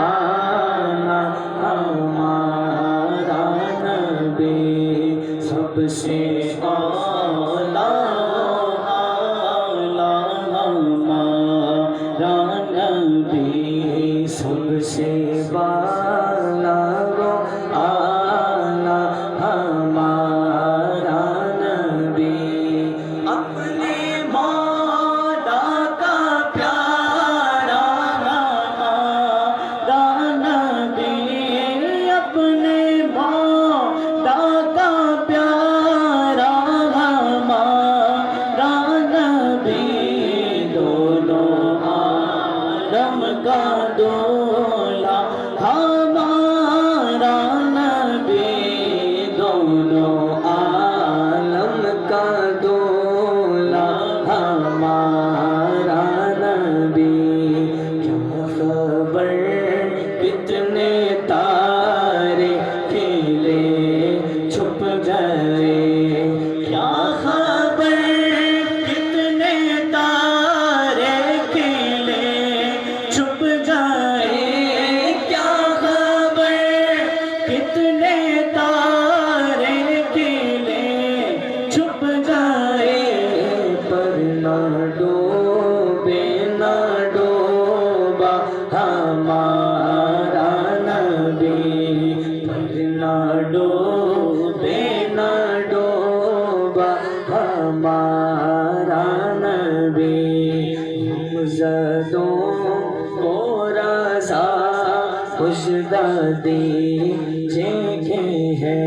आला हमारा नबी सबसे आला आला हमारा नबी सबसे बाला वो आला हमारा नबी अपने मौला का प्यारा हमारा नबी अपने मौला का प्यारा हमारा नबी दोनों आलम का दूल्हा हमारा नबी दोनों आलम का दूल्हा हमारा नबी क्या खबर कितने तारे खिले छुप गए क्या खबर कितने तारे खिले छुप गए क्या खबर कितने तारे खिले छुप गए पर ना डूबे ना डूबा हमारा नबी पर ना डूबे ना डूबा हमारा नबी मुज़दों को रज़ा खुशदादी जेके है